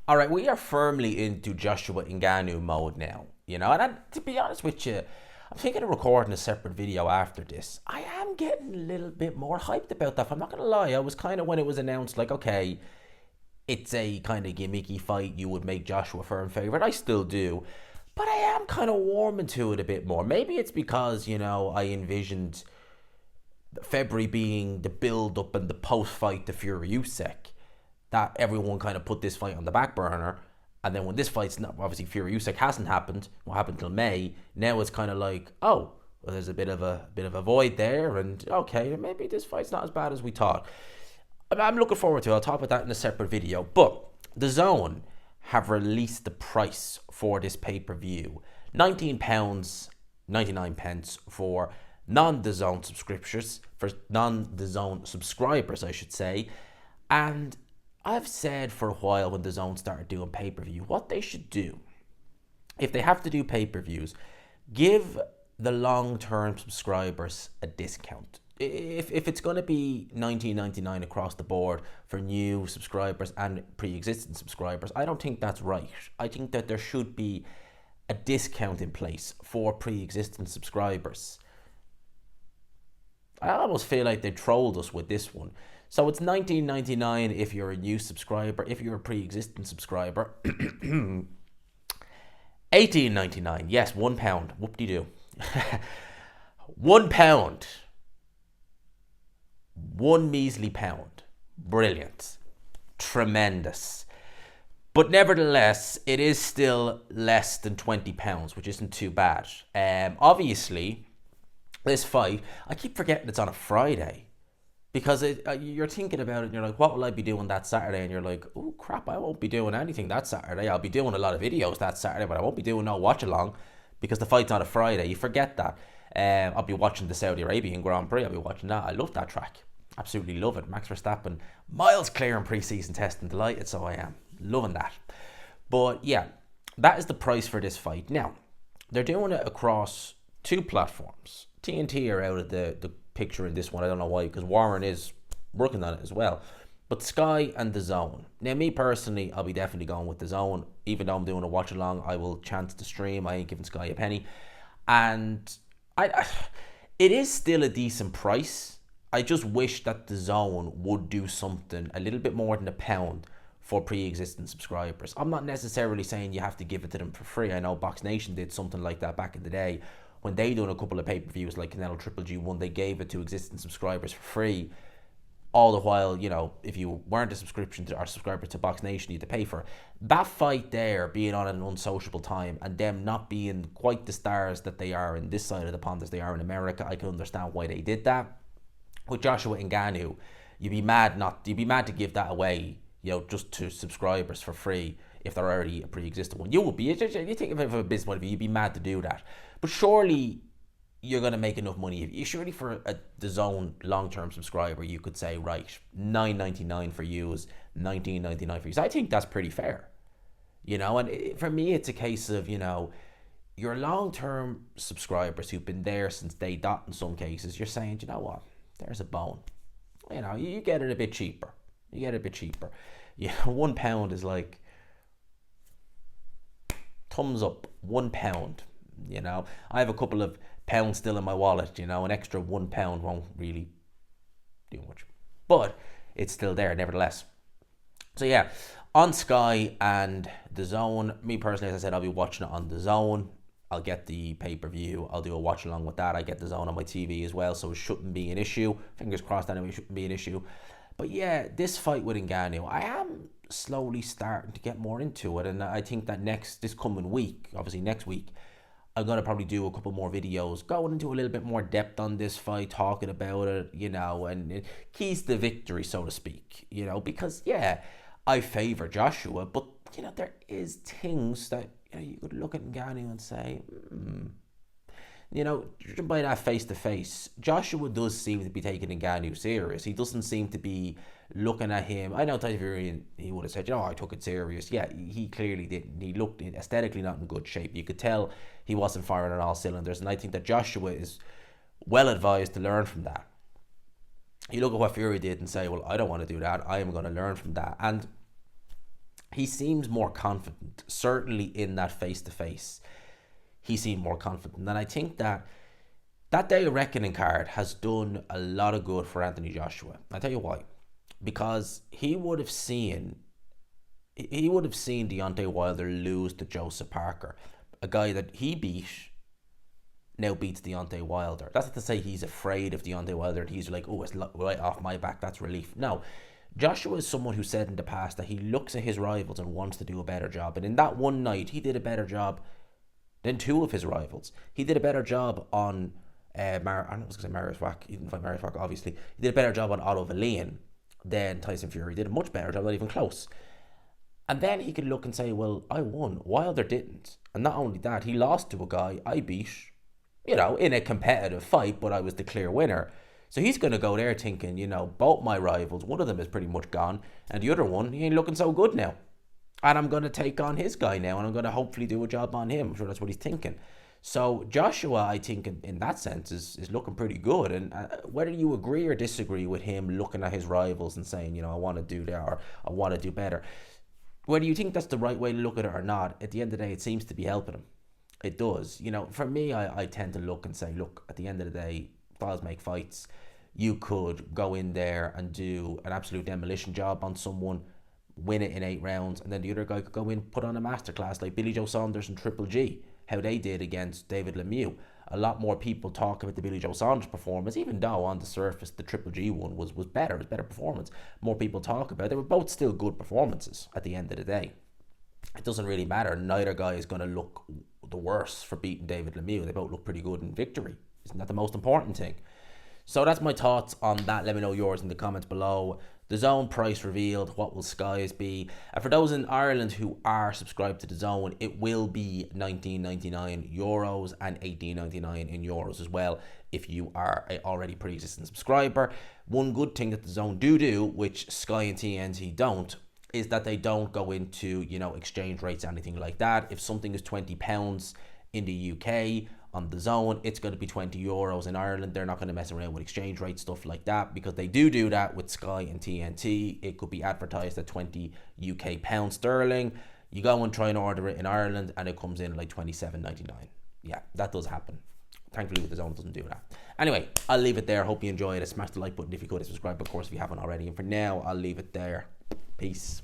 All right, we are firmly into Joshua Ngannou mode now, and to be honest with you, I'm thinking of recording a separate video after this. I am getting a little bit more hyped about that. I'm not going to lie, I was kind of, when it was announced, like, okay, it's a kind of gimmicky fight, you would make Joshua a firm favorite. I still do. But I am kind of warming to it a bit more. Maybe it's because, I envisioned February being the build up and the post fight to Fury Usyk, that everyone kind of put this fight on the back burner. And then when this fight's not, obviously Fury Usyk hasn't happened, what happened till May, now it's kind of like, oh, well, there's a bit of a void there, and okay, maybe this fight's not as bad as we thought. I'm looking forward to it. I'll talk about that in a separate video. But the Zone have released the price for this pay-per-view. £19.99 for non-DAZN subscriptions, for non-DAZN subscribers, I should say. And I've said for a while, when DAZN started doing pay-per-view, what they should do, if they have to do pay-per-views, give the long-term subscribers a discount. If it's going to be $19.99 across the board for new subscribers and pre-existing subscribers, I don't think that's right. I think that there should be a discount in place for pre-existing subscribers. I almost feel like they trolled us with this one. So it's $19.99 if you're a new subscriber. If you're a pre-existing subscriber, $18.99. Yes, £1. Whoop-de-doo. £1. One measly pound. Brilliant. Tremendous. But nevertheless, it is still less than £20, which isn't too bad. Obviously, this fight, I keep forgetting it's on a Friday. Because you're thinking about it and you're like, what will I be doing that Saturday? And you're like, oh crap, I won't be doing anything that Saturday. I'll be doing a lot of videos that Saturday, but I won't be doing no watch along because the fight's on a Friday. You forget that. I'll be watching the Saudi Arabian Grand Prix. I'll be watching that. I love that track. Absolutely love it. Max Verstappen, miles clear in pre-season testing. Delighted, so I am. Loving that. But yeah, that is the price for this fight. Now, they're doing it across two platforms. TNT are out of the picture in this one. I don't know why, because Warren is working on it as well. But Sky and the Zone. Now, me personally, I'll be definitely going with the Zone. Even though I'm doing a watch along, I will chance the stream. I ain't giving Sky a penny. And it is still a decent price. I just wish that the Zone would do something a little bit more than £1 for pre-existing subscribers. I'm not necessarily saying you have to give it to them for free. I know Box Nation did something like that back in the day. When they done a couple of pay-per-views like Canelo Triple G1, they gave it to existing subscribers for free. All the while, if you weren't a subscriber to Box Nation, you had to pay for it. That fight there, being on an unsociable time, and them not being quite the stars that they are in this side of the pond as they are in America, I can understand why they did that. With Joshua Ngannou, you'd be mad to give that away, just to subscribers for free if they're already a pre-existing one. You would be. You think of it from a business point of view, you'd be mad to do that. But surely you're going to make enough money. Surely for the Zone long-term subscriber, you could say, right, $9.99 for you is $19.99 for you. So I think that's pretty fair. And for me, it's a case of, your long-term subscribers who've been there since day dot in some cases, you're saying, you know what, there's a bone. You get it a bit cheaper. £1 is like, thumbs up, £1. I have a couple of pounds still in my wallet. An extra £1 won't really do much, but it's still there nevertheless. So yeah, on Sky and the Zone, me personally, as I said, I'll be watching it on the Zone. I'll get the pay-per-view. I'll do a watch along with that. I get the Zone on my TV as well, so it shouldn't be an issue. Fingers crossed anyway, it shouldn't be an issue. But yeah, this fight with Ngannou, I am slowly starting to get more into it, and I think that this coming week, obviously next week, I'm going to probably do a couple more videos going into a little bit more depth on this fight, talking about it, and keys to victory, so to speak, because yeah, I favour Joshua, but there is things that you could look at Ngannou and say, judging by that face to face, Joshua does seem to be taking Ngannou serious. He doesn't seem to be looking at him. I know Tyson Fury, he would have said, I took it serious. Yeah, he clearly didn't. He looked aesthetically not in good shape. You could tell he wasn't firing on all cylinders, and I think that Joshua is well advised to learn from that. You look at what Fury did and say, well, I don't want to do that. I am going to learn from that. And he seems more confident, certainly in that face-to-face. He seemed more confident. And I think that that Day of Reckoning card has done a lot of good for Anthony Joshua. I'll tell you why. Because he would have seen Deontay Wilder lose to Joseph Parker, a guy that he beat now beats Deontay Wilder. That's not to say he's afraid of Deontay Wilder and he's like, oh, it's right off my back, that's relief. No, Joshua is someone who said in the past that he looks at his rivals and wants to do a better job. And in that one night, he did a better job than two of his rivals. He did a better job on I was going to say Marius Wack. He didn't fight Marius Wack, obviously. He did a better job on Otto Valian than Tyson Fury. He did a much better job, not even close. And then he could look and say, well, I won. Wilder didn't. And not only that, he lost to a guy I beat, in a competitive fight, but I was the clear winner. So he's going to go there thinking, both my rivals, one of them is pretty much gone, and the other one, he ain't looking so good now. And I'm going to take on his guy now, and I'm going to hopefully do a job on him. I'm sure that's what he's thinking. So Joshua, I think, in that sense, is looking pretty good. And whether you agree or disagree with him looking at his rivals and saying, I want to do that or I want to do better, whether you think that's the right way to look at it or not, at the end of the day, it seems to be helping him. It does. For me, I tend to look and say, look, at the end of the day, files make fights. You could go in there and do an absolute demolition job on someone, win it in 8 rounds, and then the other guy could go in, put on a masterclass like Billy Joe Saunders and Triple G, how they did against David Lemieux. A lot more people talk about the Billy Joe Saunders performance, even though on the surface the Triple G one was better. It was a better performance. More people talk about it. They were both still good performances at the end of the day. It doesn't really matter. Neither guy is going to look the worse for beating David Lemieux. They both look pretty good in victory. Isn't that the most important thing? So that's my thoughts on that. Let me know yours in the comments below. The Zone price revealed. What will Sky's be? And for those in Ireland who are subscribed to the Zone, it will be €19.99 and €18.99 in euros as well if you are a already pre-existing subscriber. One good thing that the Zone do, which Sky and TNT don't, is that they don't go into, exchange rates, anything like that. If something is £20 in the UK on the Zone, it's going to be €20 in Ireland. They're not going to mess around with exchange rate stuff like that, because they do that with Sky and TNT. It could be advertised at 20 UK pounds sterling. You go and try and order it in Ireland and it comes in like $27.99. Yeah, that does happen. Thankfully with the Zone, it doesn't do that. Anyway, I'll leave it there. Hope you enjoyed it. Smash the like button if you could, and subscribe, of course, if you haven't already. And for now, I'll leave it there. Peace.